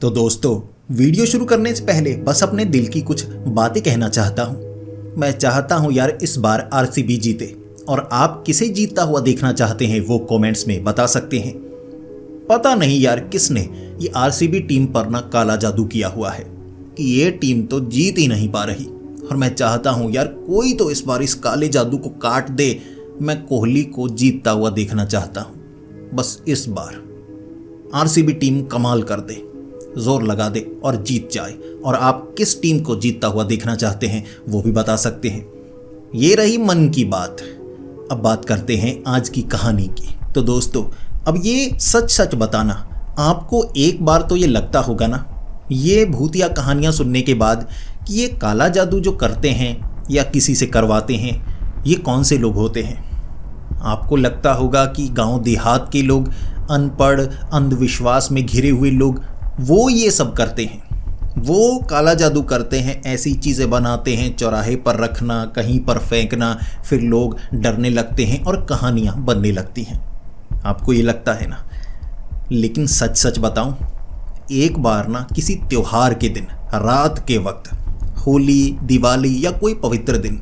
तो दोस्तों, वीडियो शुरू करने से पहले बस अपने दिल की कुछ बातें कहना चाहता हूँ। मैं चाहता हूँ यार इस बार आरसीबी जीते, और आप किसे जीतता हुआ देखना चाहते हैं वो कमेंट्स में बता सकते हैं। पता नहीं यार किसने ये आरसीबी टीम पर ना काला जादू किया हुआ है कि ये टीम तो जीत ही नहीं पा रही, और मैं चाहता हूँ यार कोई तो इस बार इस काले जादू को काट दे। मैं कोहली को जीतता हुआ देखना चाहता हूँ। बस इस बार आरसीबी टीम कमाल कर दे, जोर लगा दे और जीत जाए। और आप किस टीम को जीतता हुआ देखना चाहते हैं वो भी बता सकते हैं। ये रही मन की बात। अब बात करते हैं आज की कहानी की। तो दोस्तों, अब ये सच सच बताना, आपको एक बार तो ये लगता होगा ना, ये भूतिया कहानियाँ सुनने के बाद, कि ये काला जादू जो करते हैं या किसी से करवाते हैं, ये कौन से लोग होते हैं। आपको लगता होगा कि गांव देहात के लोग, अनपढ़, अंधविश्वास में घिरे हुए लोग, वो ये सब करते हैं। वो काला जादू करते हैं, ऐसी चीज़ें बनाते हैं, चौराहे पर रखना, कहीं पर फेंकना, फिर लोग डरने लगते हैं और कहानियाँ बनने लगती हैं। आपको ये लगता है ना, लेकिन सच सच बताऊं, एक बार ना किसी त्योहार के दिन रात के वक्त, होली, दिवाली या कोई पवित्र दिन,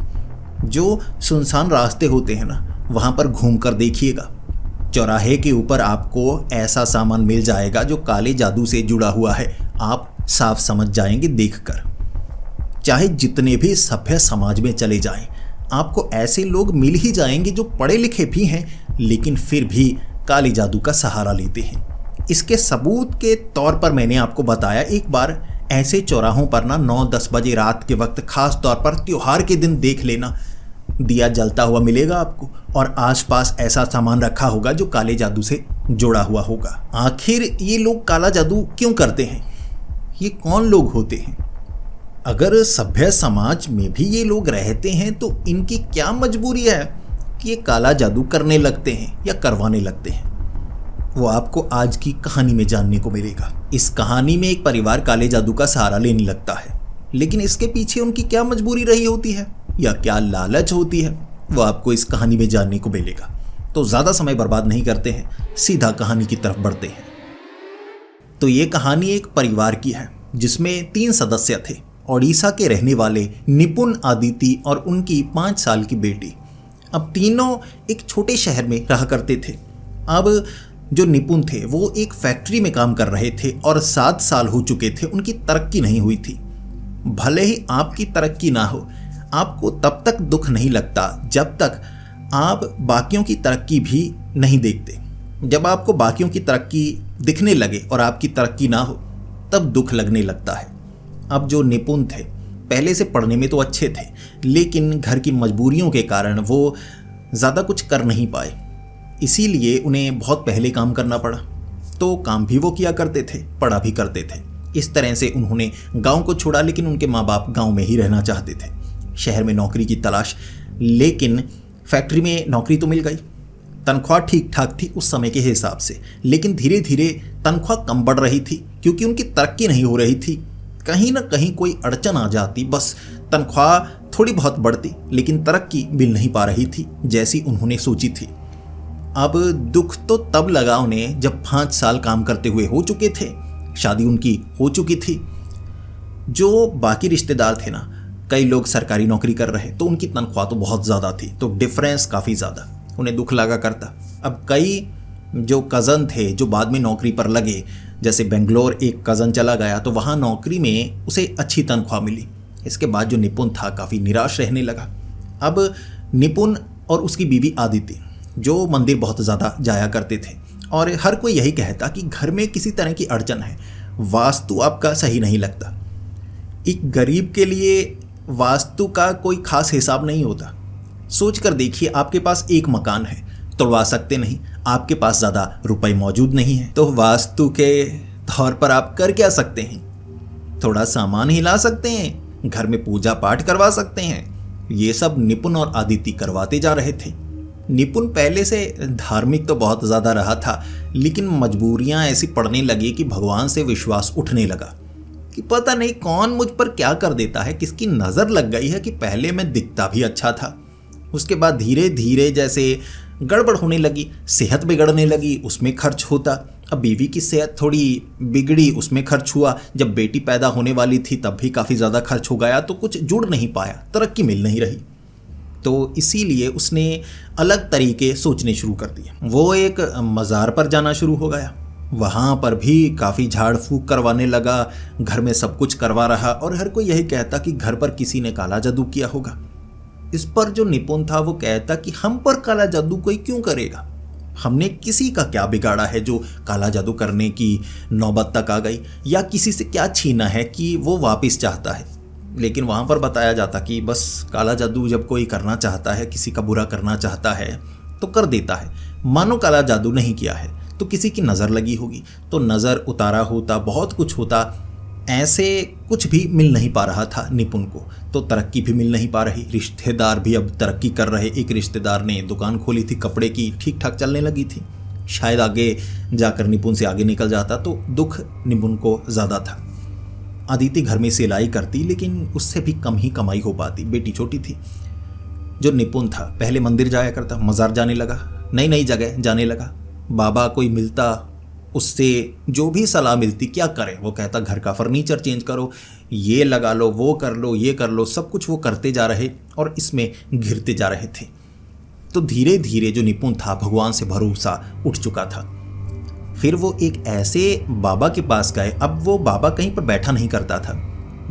जो सुनसान रास्ते होते हैं ना, वहाँ पर घूम कर देखिएगा। चौराहे के ऊपर आपको ऐसा सामान मिल जाएगा जो काले जादू से जुड़ा हुआ है। आप साफ समझ जाएंगे देखकर। चाहे जितने भी सभ्य समाज में चले जाएं, आपको ऐसे लोग मिल ही जाएंगे जो पढ़े लिखे भी हैं, लेकिन फिर भी काले जादू का सहारा लेते हैं। इसके सबूत के तौर पर मैंने आपको बताया, एक बार ऐसे चौराहों पर ना 9-10 बजे रात के वक्त, खास तौर पर त्योहार के दिन देख लेना, दिया जलता हुआ मिलेगा आपको, और आसपास ऐसा सामान रखा होगा जो काले जादू से जुड़ा हुआ होगा। आखिर ये लोग काला जादू क्यों करते हैं? ये कौन लोग होते हैं? अगर सभ्य समाज में भी ये लोग रहते हैं तो इनकी क्या मजबूरी है कि ये काला जादू करने लगते हैं या करवाने लगते हैं? वो आपको आज की कहानी में जानने को मिलेगा। इस कहानी में एक परिवार काले जादू का सहारा लेने लगता है, लेकिन इसके पीछे उनकी क्या मजबूरी रही होती है या क्या लालच होती है, वो आपको इस कहानी में जानने को मिलेगा। तो ज़्यादा समय बर्बाद नहीं करते हैं, सीधा कहानी की तरफ बढ़ते हैं। तो ये कहानी एक परिवार की है जिसमें 3 सदस्य थे। ओडिशा के रहने वाले निपुण, आदिति और उनकी 5 साल की बेटी। अब तीनों एक छोटे शहर में रहा करते थे। अब जो निपुण थे वो एक फैक्ट्री में काम कर रहे थे और 7 साल हो चुके थे, उनकी तरक्की नहीं हुई थी। भले ही आपकी तरक्की ना हो, आपको तब तक दुख नहीं लगता जब तक आप बाकियों की तरक्की भी नहीं देखते। जब आपको बाकियों की तरक्की दिखने लगे और आपकी तरक्की ना हो, तब दुख लगने लगता है। अब जो निपुण थे, पहले से पढ़ने में तो अच्छे थे, लेकिन घर की मजबूरियों के कारण वो ज़्यादा कुछ कर नहीं पाए। इसीलिए उन्हें बहुत पहले काम करना पड़ा। तो काम भी वो किया करते थे, पढ़ा भी करते थे। इस तरह से उन्होंने गांव को छोड़ा, लेकिन उनके माँ बाप गांव में ही रहना चाहते थे। शहर में नौकरी की तलाश, लेकिन फैक्ट्री में नौकरी तो मिल गई। तनख्वाह ठीक ठाक थी उस समय के हिसाब से, लेकिन धीरे धीरे तनख्वाह कम बढ़ रही थी क्योंकि उनकी तरक्की नहीं हो रही थी। कहीं ना कहीं कोई अड़चन आ जाती, बस तनख्वाह थोड़ी बहुत बढ़ती, लेकिन तरक्की मिल नहीं पा रही थी जैसी उन्होंने सोची थी। अब दुख तो तब लगा उन्हें जब 5 साल काम करते हुए हो चुके थे, शादी उनकी हो चुकी थी। जो बाकी रिश्तेदार थे ना, कई लोग सरकारी नौकरी कर रहे, तो उनकी तनख्वाह तो बहुत ज़्यादा थी, तो डिफरेंस काफ़ी ज़्यादा उन्हें दुख लगा करता। अब कई जो कज़न थे जो बाद में नौकरी पर लगे, जैसे बेंगलोर एक कज़न चला गया तो वहाँ नौकरी में उसे अच्छी तनख्वाह मिली। इसके बाद जो निपुण था काफ़ी निराश रहने लगा। अब निपुण और उसकी बीवी आदिति, जो मंदिर बहुत ज़्यादा जाया करते थे, और हर कोई यही कहता कि घर में किसी तरह की अड़चन है, वास्तु आपका सही नहीं लगता। एक गरीब के लिए वास्तु का कोई खास हिसाब नहीं होता। सोच कर देखिए, आपके पास एक मकान है, तोड़वा सकते नहीं, आपके पास ज़्यादा रुपए मौजूद नहीं है, तो वास्तु के तौर पर आप कर क्या सकते हैं? थोड़ा सामान हिला सकते हैं, घर में पूजा पाठ करवा सकते हैं। ये सब निपुण और आदिति करवाते जा रहे थे। निपुण पहले से धार्मिक तो बहुत ज़्यादा रहा था, लेकिन मजबूरियां ऐसी पड़ने लगी कि भगवान से विश्वास उठने लगा कि पता नहीं कौन मुझ पर क्या कर देता है, किसकी नज़र लग गई है कि पहले मैं दिखता भी अच्छा था, उसके बाद धीरे धीरे जैसे गड़बड़ होने लगी, सेहत बिगड़ने लगी, उसमें खर्च होता, अब बीवी की सेहत थोड़ी बिगड़ी, उसमें खर्च हुआ। जब बेटी पैदा होने वाली थी तब भी काफ़ी ज़्यादा खर्च हो गया, तो कुछ जुड़ नहीं पाया, तरक्की मिल नहीं रही। तो इसीलिए उसने अलग तरीके सोचने शुरू कर दिए। वो एक मज़ार पर जाना शुरू हो गया, वहाँ पर भी काफ़ी झाड़ फूक करवाने लगा, घर में सब कुछ करवा रहा और हर कोई यही कहता कि घर पर किसी ने काला जादू किया होगा। इस पर जो निपुण था वो कहता कि हम पर काला जादू कोई क्यों करेगा, हमने किसी का क्या बिगाड़ा है जो काला जादू करने की नौबत तक आ गई, या किसी से क्या छीना है कि वो वापस चाहता है। लेकिन वहाँ पर बताया जाता कि बस काला जादू जब कोई करना चाहता है, किसी का बुरा करना चाहता है तो कर देता है। मानो काला जादू नहीं किया है तो किसी की नज़र लगी होगी, तो नज़र उतारा होता, बहुत कुछ होता, ऐसे कुछ भी मिल नहीं पा रहा था निपुण को। तो तरक्की भी मिल नहीं पा रही, रिश्तेदार भी अब तरक्की कर रहे। एक रिश्तेदार ने दुकान खोली थी कपड़े की, ठीक ठाक चलने लगी थी, शायद आगे जाकर निपुण से आगे निकल जाता तो दुख निपुण को ज़्यादा था। अदिति घर में सिलाई करती, लेकिन उससे भी कम ही कमाई हो पाती, बेटी छोटी थी। जो निपुण था पहले मंदिर जाया करता, मज़ार जाने लगा, नई नई जगह जाने लगा। बाबा कोई मिलता, उससे जो भी सलाह मिलती क्या करें, वो कहता घर का फर्नीचर चेंज करो, ये लगा लो, वो कर लो, ये कर लो, सब कुछ वो करते जा रहे और इसमें घिरते जा रहे थे। तो धीरे धीरे जो निपुण था भगवान से भरोसा उठ चुका था। फिर वो एक ऐसे बाबा के पास गए। अब वो बाबा कहीं पर बैठा नहीं करता था,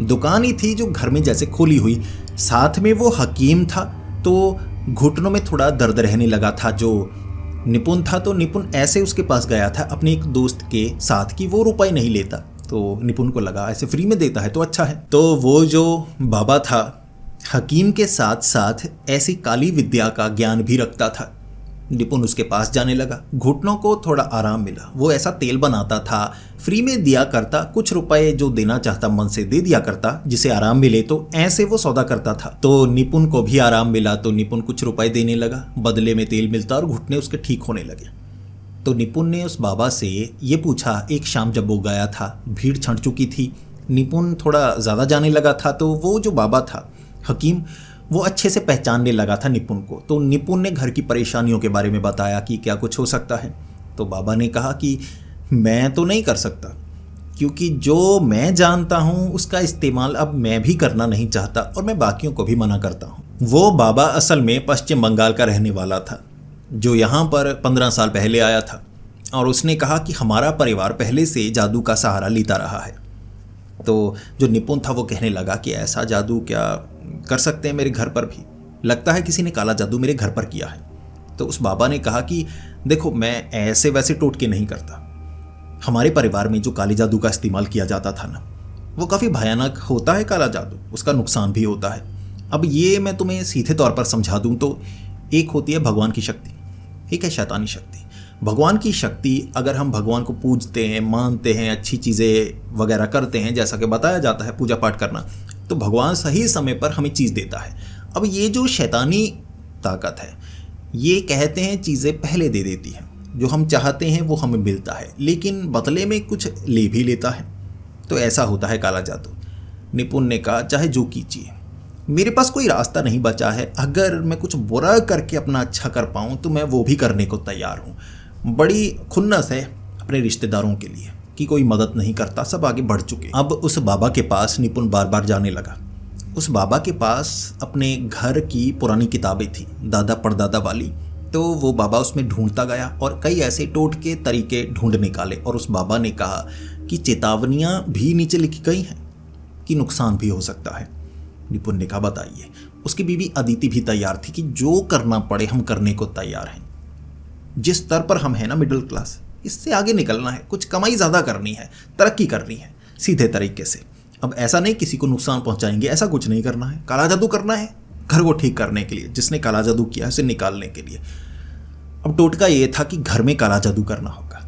दुकान ही थी जो घर में जैसे खोली हुई, साथ में वो हकीम था। तो घुटनों में थोड़ा दर्द रहने लगा था जो निपुण था, तो निपुण ऐसे उसके पास गया था अपने एक दोस्त के साथ कि वो रुपए नहीं लेता। तो निपुण को लगा ऐसे फ्री में देता है तो अच्छा है। तो वो जो बाबा था हकीम के साथ साथ ऐसी काली विद्या का ज्ञान भी रखता था। निपुण उसके पास जाने लगा, घुटनों को थोड़ा आराम मिला। वो ऐसा तेल बनाता था, फ्री में दिया करता, कुछ रुपए जो देना चाहता मन से दे दिया करता, जिसे आराम मिले, तो ऐसे वो सौदा करता था। तो निपुण को भी आराम मिला, तो निपुण कुछ रुपए देने लगा, बदले में तेल मिलता और घुटने उसके ठीक होने लगे। तो निपुण ने उस बाबा से ये पूछा, एक शाम जब वो गया था, भीड़ छंट चुकी थी, निपुण थोड़ा ज़्यादा जाने लगा था, तो वो जो बाबा था हकीम, वो अच्छे से पहचानने लगा था निपुण को। तो निपुण ने घर की परेशानियों के बारे में बताया कि क्या कुछ हो सकता है। तो बाबा ने कहा कि मैं तो नहीं कर सकता, क्योंकि जो मैं जानता हूँ उसका इस्तेमाल अब मैं भी करना नहीं चाहता और मैं बाकियों को भी मना करता हूँ। वो बाबा असल में पश्चिम बंगाल का रहने वाला था, जो यहाँ पर 15 साल पहले आया था, और उसने कहा कि हमारा परिवार पहले से जादू का सहारा लेता रहा है। तो जो निपुण था वो कहने लगा कि ऐसा जादू क्या कर सकते हैं मेरे घर पर भी, लगता है किसी ने काला जादू मेरे घर पर किया है। तो उस बाबा ने कहा कि देखो, मैं ऐसे वैसे टोटके नहीं करता, हमारे परिवार में जो काले जादू का इस्तेमाल किया जाता था ना, वो काफ़ी भयानक होता है काला जादू, उसका नुकसान भी होता है। अब ये मैं तुम्हें सीधे तौर पर समझा दूं तो एक होती है भगवान की शक्ति, एक है शैतानी शक्ति। भगवान की शक्ति, अगर हम भगवान को पूजते हैं, मानते हैं, अच्छी चीज़ें वगैरह करते हैं, जैसा कि बताया जाता है पूजा पाठ करना, तो भगवान सही समय पर हमें चीज़ देता है। अब ये जो शैतानी ताकत है, ये कहते हैं चीज़ें पहले दे देती है, जो हम चाहते हैं वो हमें मिलता है, लेकिन बदले में कुछ ले भी लेता है। तो ऐसा होता है काला जादू। निपुण ने कहा, चाहे जो कीजिए, मेरे पास कोई रास्ता नहीं बचा है, अगर मैं कुछ बुरा करके अपना अच्छा कर पाऊँ तो मैं वो भी करने को तैयार हूँ। बड़ी खुन्नस है अपने रिश्तेदारों के लिए कि कोई मदद नहीं करता, सब आगे बढ़ चुके। अब उस बाबा के पास निपुण बार बार जाने लगा। उस बाबा के पास अपने घर की पुरानी किताबें थी, दादा परदादा वाली। तो वो बाबा उसमें ढूंढता गया और कई ऐसे टोटके तरीके ढूंढ निकाले, और उस बाबा ने कहा कि चेतावनियाँ भी नीचे लिखी गई हैं कि नुकसान भी हो सकता है। निपुण ने कहा, बताइए। उसकी बीवी अदिति भी तैयार थी कि जो करना पड़े हम करने को तैयार हैं। जिस स्तर पर हम हैं ना, मिडिल क्लास, इससे आगे निकलना है, कुछ कमाई ज़्यादा करनी है, तरक्की करनी है सीधे तरीके से। अब ऐसा नहीं किसी को नुकसान पहुंचाएंगे, ऐसा कुछ नहीं करना है। काला जादू करना है घर को ठीक करने के लिए, जिसने काला जादू किया है उसे निकालने के लिए। अब टोटका ये था कि घर में काला जादू करना होगा।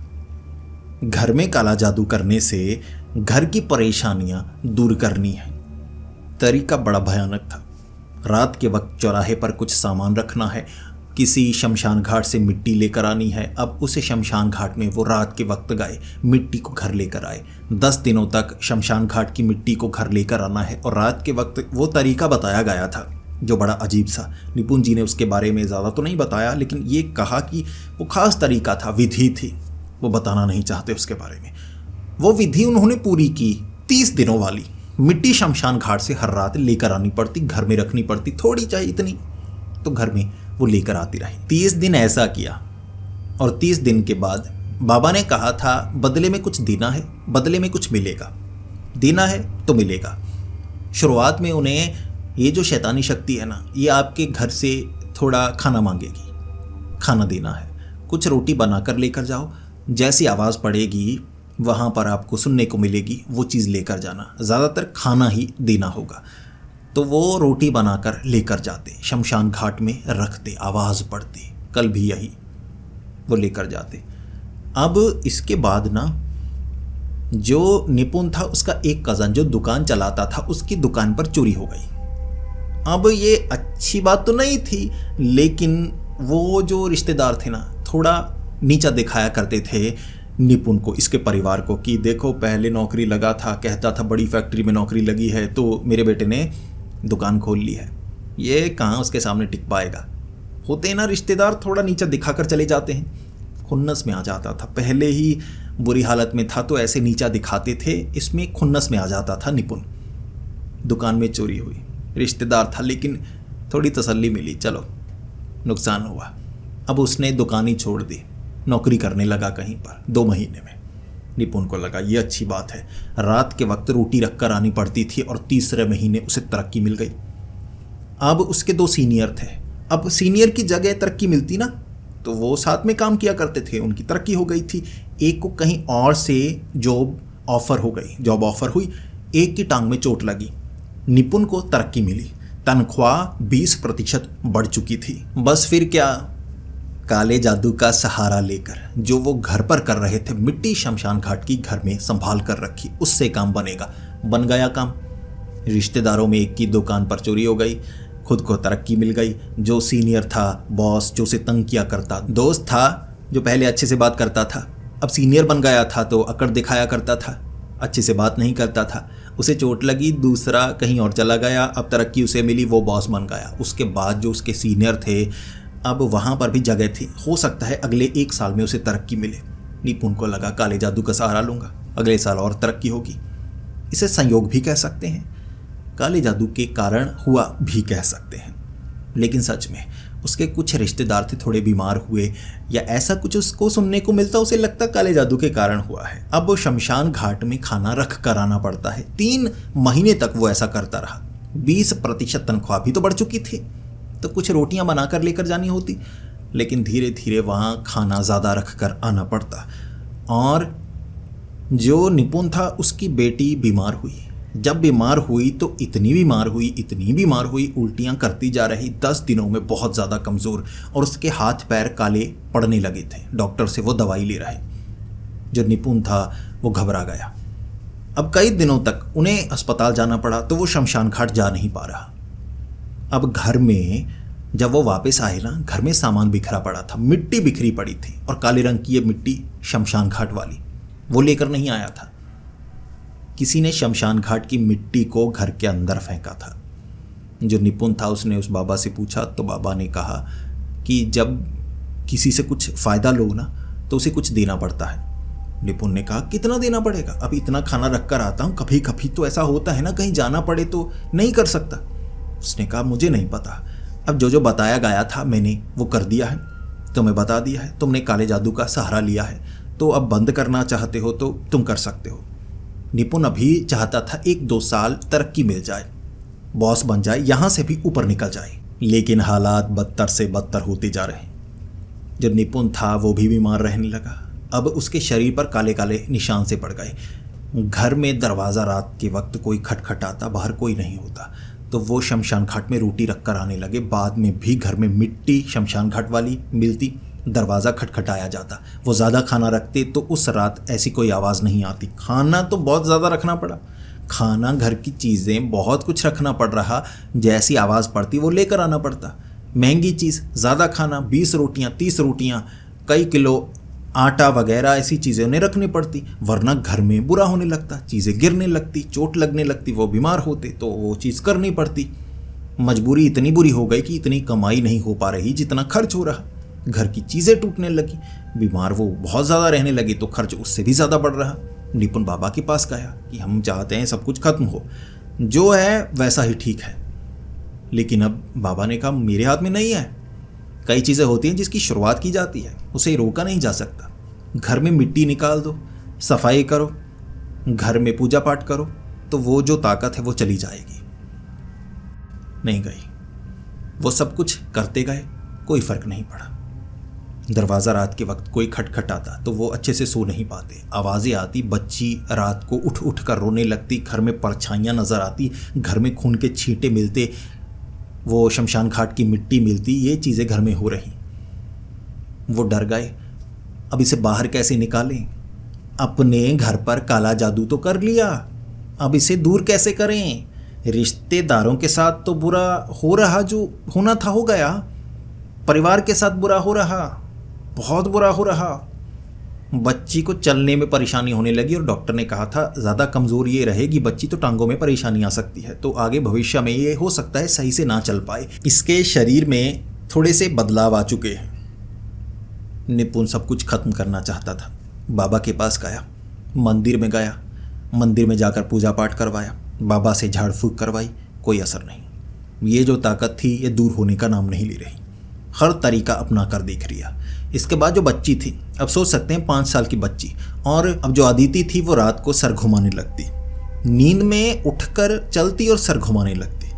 घर में काला जादू करने से घर की परेशानियां दूर करनी है। तरीका बड़ा भयानक था। रात के वक्त चौराहे पर कुछ सामान रखना है, किसी शमशान घाट से मिट्टी लेकर आनी है। अब उस शमशान घाट में वो रात के वक्त गए, मिट्टी को घर लेकर आए। 10 दिनों तक शमशान घाट की मिट्टी को घर लेकर आना है, और रात के वक्त वो तरीका बताया गया था जो बड़ा अजीब सा। निपुण जी ने उसके बारे में ज़्यादा तो नहीं बताया, लेकिन ये कहा कि वो खास तरीका था, विधि थी। वो बताना नहीं चाहते उसके बारे में। वो विधि उन्होंने पूरी की 30 दिनों वाली। मिट्टी शमशान घाट से हर रात लेकर आनी पड़ती, घर में रखनी पड़ती, थोड़ी चाहे इतनी, तो घर में वो लेकर आती रही। 30 दिन ऐसा किया और 30 दिन के बाद बाबा ने कहा था बदले में कुछ देना है, बदले में कुछ मिलेगा, देना है तो मिलेगा। शुरुआत में उन्हें ये जो शैतानी शक्ति है ना, ये आपके घर से थोड़ा खाना मांगेगी, खाना देना है, कुछ रोटी बनाकर लेकर जाओ, जैसी आवाज़ पड़ेगी वहाँ पर आपको सुनने को मिलेगी, वो चीज़ लेकर जाना, ज़्यादातर खाना ही देना होगा। तो वो रोटी बनाकर लेकर जाते, शमशान घाट में रखते, आवाज़ पड़ती, कल भी यही वो लेकर जाते। अब इसके बाद ना जो निपुण था उसका एक कज़न जो दुकान चलाता था, उसकी दुकान पर चोरी हो गई। अब ये अच्छी बात तो नहीं थी, लेकिन वो जो रिश्तेदार थे ना, थोड़ा नीचा दिखाया करते थे निपुण को, इसके परिवार को, कि देखो पहले नौकरी लगा था, कहता था बड़ी फैक्ट्री में नौकरी लगी है, तो मेरे बेटे ने दुकान खोल ली है, ये कहाँ उसके सामने टिक पाएगा। होते हैं ना रिश्तेदार, थोड़ा नीचा दिखाकर चले जाते हैं, खुन्नस में आ जाता था। पहले ही बुरी हालत में था तो ऐसे नीचा दिखाते थे, इसमें खुन्नस में आ जाता था निपुण। दुकान में चोरी हुई, रिश्तेदार था लेकिन थोड़ी तसल्ली मिली, चलो नुकसान हुआ। अब उसने दुकान ही छोड़ दी, नौकरी करने लगा कहीं पर 2 महीने में। निपुण को लगा ये अच्छी बात है, रात के वक्त रोटी रख कर आनी पड़ती थी और तीसरे महीने उसे तरक्की मिल गई। अब उसके 2 सीनियर थे, अब सीनियर की जगह तरक्की मिलती ना, तो वो साथ में काम किया करते थे, उनकी तरक्की हो गई थी। एक को कहीं और से जॉब ऑफर हो गई, जॉब ऑफर हुई, एक की टांग में चोट लगी, निपुण को तरक्की मिली, तनख्वाह 20% बढ़ चुकी थी। बस फिर क्या, काले जादू का सहारा लेकर जो वो घर पर कर रहे थे, मिट्टी शमशान घाट की घर में संभाल कर रखी, उससे काम बनेगा। बन गया काम। रिश्तेदारों में एक की दुकान पर चोरी हो गई, खुद को तरक्की मिल गई। जो सीनियर था, बॉस जो उसे तंग किया करता, दोस्त था जो पहले अच्छे से बात करता था, अब सीनियर बन गया था तो अकड़ दिखाया करता था, अच्छे से बात नहीं करता था, उसे चोट लगी, दूसरा कहीं और चला गया, अब तरक्की उसे मिली, वो बॉस बन गया। उसके बाद जो उसके सीनियर थे, अब वहाँ पर भी जगह थी, हो सकता है अगले 1 साल में उसे तरक्की मिले। निपुण को लगा काले जादू का सहारा लूँगा, अगले साल और तरक्की होगी। इसे संयोग भी कह सकते हैं, काले जादू के कारण हुआ भी कह सकते हैं। लेकिन सच में उसके कुछ रिश्तेदार थे, थोड़े बीमार हुए या ऐसा कुछ उसको सुनने को मिलता, उसे लगता काले जादू के कारण हुआ है। अब शमशान घाट में खाना रख कर आना पड़ता है। 3 महीने तक वो ऐसा करता रहा। 20% तनख्वाह भी तो बढ़ चुकी थी, तो कुछ रोटियां बनाकर लेकर जानी होती, लेकिन धीरे धीरे वहाँ खाना ज़्यादा रख कर आना पड़ता। और जो निपुण था उसकी बेटी बीमार हुई। जब बीमार हुई तो इतनी बीमार हुई, उल्टियाँ करती जा रही, 10 दिनों में बहुत ज़्यादा कमज़ोर, और उसके हाथ पैर काले पड़ने लगे थे। डॉक्टर से वो दवाई ले रहे। जो निपुण था वो घबरा गया। अब कई दिनों तक उन्हें अस्पताल जाना पड़ा, तो वो शमशान घाट जा नहीं पा रहा। अब घर में जब वो वापस आए ना, घर में सामान बिखरा पड़ा था, मिट्टी बिखरी पड़ी थी, और काले रंग की ये मिट्टी शमशान घाट वाली वो लेकर नहीं आया था। किसी ने शमशान घाट की मिट्टी को घर के अंदर फेंका था। जो निपुण था उसने उस बाबा से पूछा, तो बाबा ने कहा कि जब किसी से कुछ फ़ायदा लो ना, तो उसे कुछ देना पड़ता है। निपुण ने कहा कितना देना पड़ेगा, अब इतना खाना रख कर आता हूँ, कभी कभी तो ऐसा होता है ना, कहीं जाना पड़े तो नहीं कर सकता। उसने कहा मुझे नहीं पता, अब जो जो बताया गया था मैंने वो कर दिया है, तुम्हें बता दिया है, तुमने काले जादू का सहारा लिया है, तो अब बंद करना चाहते हो तो तुम कर सकते हो। निपुण अभी चाहता था 1-2 साल तरक्की मिल जाए, बॉस बन जाए, यहाँ से भी ऊपर निकल जाए, लेकिन हालात बदतर से बदतर होते जा रहे। जो निपुण था वो भी बीमार रहने लगा। अब उसके शरीर पर काले काले निशान से पड़ गए। घर में दरवाज़ा रात के वक्त कोई खटखटाता, बाहर कोई नहीं होता, तो वो शमशान घाट में रोटी रख कर आने लगे। बाद में भी घर में मिट्टी शमशान घाट वाली मिलती, दरवाज़ा खटखटाया जाता। वो ज़्यादा खाना रखते तो उस रात ऐसी कोई आवाज़ नहीं आती। खाना तो बहुत ज़्यादा रखना पड़ा, खाना, घर की चीज़ें, बहुत कुछ रखना पड़ रहा। जैसी आवाज़ पड़ती वो लेकर आना पड़ता। महंगी चीज़, ज़्यादा खाना, 20 रोटियाँ, 30 रोटियाँ, कई किलो आटा वगैरह ऐसी चीज़ें उन्हें रखनी पड़ती, वरना घर में बुरा होने लगता, चीज़ें गिरने लगती, चोट लगने लगती, वो बीमार होते, तो वो चीज़ करनी पड़ती। मजबूरी इतनी बुरी हो गई कि इतनी कमाई नहीं हो पा रही जितना खर्च हो रहा। घर की चीज़ें टूटने लगी, बीमार वो बहुत ज़्यादा रहने लगी तो खर्च उससे भी ज़्यादा बढ़ रहा। निपुण बाबा के पास गया कि हम चाहते हैं सब कुछ खत्म हो, जो है वैसा ही ठीक है। लेकिन अब बाबा ने कहा मेरे हाथ में नहीं है। कई चीज़ें होती हैं जिसकी शुरुआत की जाती है, उसे रोका नहीं जा सकता। घर में मिट्टी निकाल दो, सफाई करो, घर में पूजा पाठ करो, तो वो जो ताकत है वो चली जाएगी। नहीं गई। वो सब कुछ करते गए, कोई फर्क नहीं पड़ा। दरवाज़ा रात के वक्त कोई खटखटाता तो वो अच्छे से सो नहीं पाते। आवाज़ें आती, बच्ची रात को उठ उठ कर रोने लगती, घर में परछाइयाँ नज़र आती, घर में खून के छींटे मिलते, वो शमशान घाट की मिट्टी मिलती, ये चीज़ें घर में हो रही। वो डर गए, अब इसे बाहर कैसे निकालें। अपने घर पर काला जादू तो कर लिया, अब इसे दूर कैसे करें। रिश्तेदारों के साथ तो बुरा हो रहा, जो होना था हो गया। परिवार के साथ बुरा हो रहा, बहुत बुरा हो रहा। बच्ची को चलने में परेशानी होने लगी और डॉक्टर ने कहा था ज़्यादा कमज़ोर ये रहेगी बच्ची तो टांगों में परेशानी आ सकती है, तो आगे भविष्य में ये हो सकता है सही से ना चल पाए। इसके शरीर में थोड़े से बदलाव आ चुके हैं। निपुण सब कुछ खत्म करना चाहता था। बाबा के पास गया, मंदिर में गया, मंदिर में जाकर पूजा पाठ करवाया, बाबा से झाड़ फूँक करवाई, कोई असर नहीं। ये जो ताकत थी ये दूर होने का नाम नहीं ले रही। हर तरीका अपना कर देख लिया। इसके बाद जो बच्ची थी, अब सोच सकते हैं 5 साल की बच्ची, और अब जो अदिति थी वो रात को सर घुमाने लगती, नींद में उठकर चलती और सर घुमाने लगती,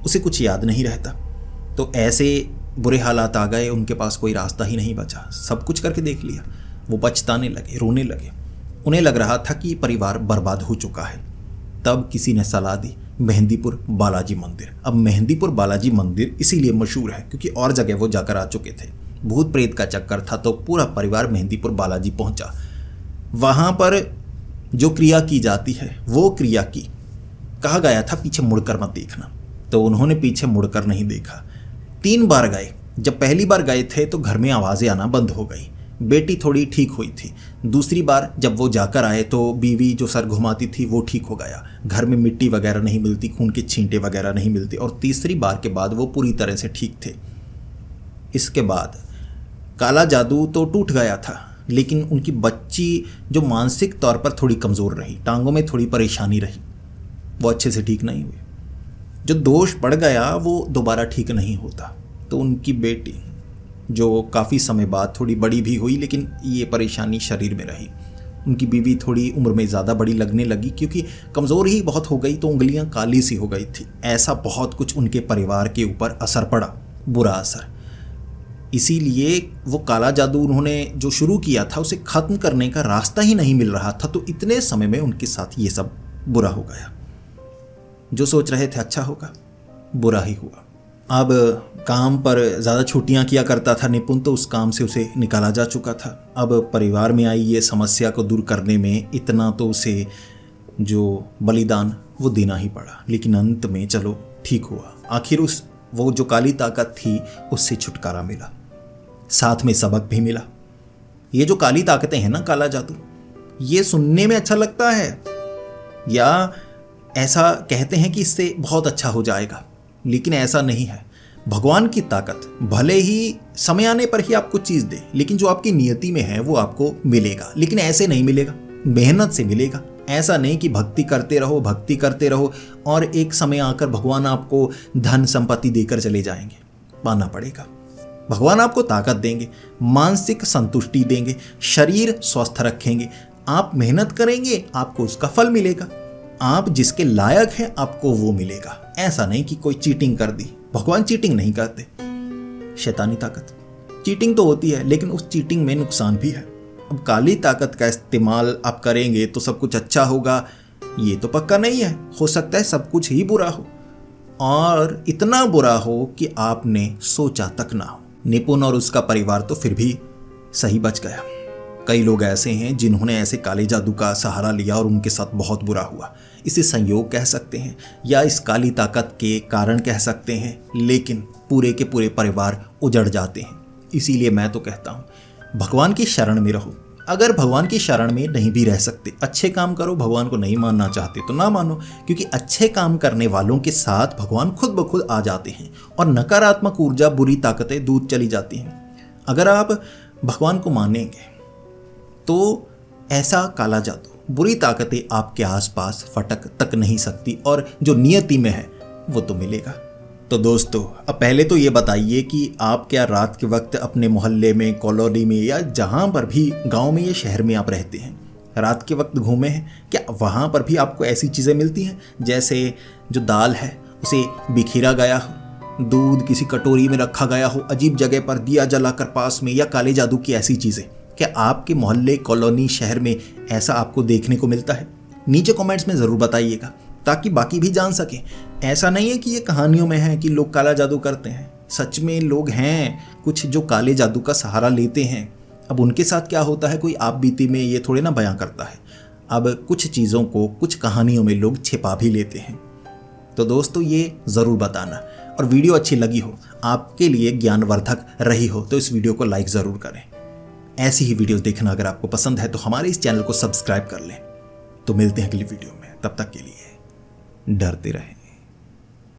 उसे कुछ याद नहीं रहता। तो ऐसे बुरे हालात आ गए, उनके पास कोई रास्ता ही नहीं बचा। सब कुछ करके देख लिया। वो पछताने लगे, रोने लगे। उन्हें लग रहा था कि परिवार बर्बाद हो चुका है। तब किसी ने सलाह दी मेहंदीपुर बालाजी मंदिर। अब मेहंदीपुर बालाजी मंदिर इसीलिए मशहूर है क्योंकि और जगह वो जाकर आ चुके थे। भूत प्रेत का चक्कर था तो पूरा परिवार मेहंदीपुर बालाजी पहुंचा। वहाँ पर जो क्रिया की जाती है वो क्रिया की। कहा गया था पीछे मुड़कर मत देखना, तो उन्होंने पीछे मुड़कर नहीं देखा। 3 बार गए। जब पहली बार गए थे तो घर में आवाज़ें आना बंद हो गई, बेटी थोड़ी ठीक हुई थी। दूसरी बार जब वो जाकर आए तो बीवी जो सर घुमाती थी वो ठीक हो गया, घर में मिट्टी वगैरह नहीं मिलती, खून के छींटे वगैरह नहीं मिलते, और तीसरी बार के बाद वो पूरी तरह से ठीक थे। इसके बाद काला जादू तो टूट गया था, लेकिन उनकी बच्ची जो मानसिक तौर पर थोड़ी कमज़ोर रही, टांगों में थोड़ी परेशानी रही, वो अच्छे से ठीक नहीं हुई। जो दोष पड़ गया वो दोबारा ठीक नहीं होता। तो उनकी बेटी जो काफ़ी समय बाद थोड़ी बड़ी भी हुई, लेकिन ये परेशानी शरीर में रही। उनकी बीवी थोड़ी उम्र में ज़्यादा बड़ी लगने लगी क्योंकि कमज़ोर ही बहुत हो गई, तो उंगलियां काली सी हो गई थी। ऐसा बहुत कुछ उनके परिवार के ऊपर असर पड़ा, बुरा असर। इसीलिए वो काला जादू उन्होंने जो शुरू किया था उसे ख़त्म करने का रास्ता ही नहीं मिल रहा था। तो इतने समय में उनके साथ ये सब बुरा हो गया। जो सोच रहे थे अच्छा होगा, बुरा ही हुआ। अब काम पर ज़्यादा छुट्टियां किया करता था निपुण, तो उस काम से उसे निकाला जा चुका था। अब परिवार में आई ये समस्या को दूर करने में इतना तो उसे जो बलिदान वो देना ही पड़ा, लेकिन अंत में चलो ठीक हुआ। आखिर वो जो काली ताकत थी उससे छुटकारा मिला, साथ में सबक भी मिला। ये जो काली ताकतें हैं ना, काला जादू, ये सुनने में अच्छा लगता है, या ऐसा कहते हैं कि इससे बहुत अच्छा हो जाएगा, लेकिन ऐसा नहीं है। भगवान की ताकत भले ही समय आने पर ही आपको चीज़ दे, लेकिन जो आपकी नियति में है वो आपको मिलेगा। लेकिन ऐसे नहीं मिलेगा, मेहनत से मिलेगा। ऐसा नहीं कि भक्ति करते रहो और एक समय आकर भगवान आपको धन संपत्ति देकर चले जाएंगे। पाना पड़ेगा। भगवान आपको ताकत देंगे, मानसिक संतुष्टि देंगे, शरीर स्वस्थ रखेंगे। आप मेहनत करेंगे, आपको उसका फल मिलेगा। आप जिसके लायक हैं आपको वो मिलेगा। ऐसा नहीं कि कोई चीटिंग कर दी। भगवान चीटिंग नहीं करते। शैतानी ताकत चीटिंग तो होती है, लेकिन उस चीटिंग में नुकसान भी है। अब काली ताकत का इस्तेमाल आप करेंगे तो सब कुछ अच्छा होगा, ये तो पक्का नहीं है। हो सकता है सब कुछ ही बुरा हो, और इतना बुरा हो कि आपने सोचा तक ना हो। निपुण और उसका परिवार तो फिर भी सही बच गया। कई लोग ऐसे हैं जिन्होंने ऐसे काले जादू का सहारा लिया और उनके साथ बहुत बुरा हुआ। इसे संयोग कह सकते हैं या इस काली ताकत के कारण कह सकते हैं, लेकिन पूरे के पूरे परिवार उजड़ जाते हैं। इसीलिए मैं तो कहता हूँ भगवान की शरण में रहो। अगर भगवान की शरण में नहीं भी रह सकते, अच्छे काम करो। भगवान को नहीं मानना चाहते तो ना मानो, क्योंकि अच्छे काम करने वालों के साथ भगवान खुद ब खुद आ जाते हैं और नकारात्मक ऊर्जा, बुरी ताकतें दूर चली जाती हैं। अगर आप भगवान को मानेंगे तो ऐसा काला जादू, बुरी ताकतें आपके आसपास फटक तक नहीं सकती और जो नियति में है वो तो मिलेगा। तो दोस्तों, अब पहले तो ये बताइए कि आप क्या रात के वक्त अपने मोहल्ले में, कॉलोनी में या जहाँ पर भी गांव में या शहर में आप रहते हैं, रात के वक्त घूमे हैं? क्या वहाँ पर भी आपको ऐसी चीज़ें मिलती हैं जैसे जो दाल है उसे बिखरा गया हो, दूध किसी कटोरी में रखा गया हो अजीब जगह पर, दिया जलाकर पास में, या काले जादू की ऐसी चीज़ें? क्या आपके मोहल्ले, कॉलोनी, शहर में ऐसा आपको देखने को मिलता है? नीचे कमेंट्स में ज़रूर बताइएगा ताकि बाकी भी जान सकें। ऐसा नहीं है कि ये कहानियों में है कि लोग काला जादू करते हैं, सच में लोग हैं कुछ जो काले जादू का सहारा लेते हैं। अब उनके साथ क्या होता है कोई आप बीती में ये थोड़े ना बयां करता है। अब कुछ चीज़ों को कुछ कहानियों में लोग छिपा भी लेते हैं। तो दोस्तों, ये ज़रूर बताना, और वीडियो अच्छी लगी हो, आपके लिए ज्ञानवर्धक रही हो तो इस वीडियो को लाइक ज़रूर करें। ऐसी ही वीडियोस देखना अगर आपको पसंद है तो हमारे इस चैनल को सब्सक्राइब कर लें। तो मिलते हैं अगली वीडियो में, तब तक के लिए डरते रहें।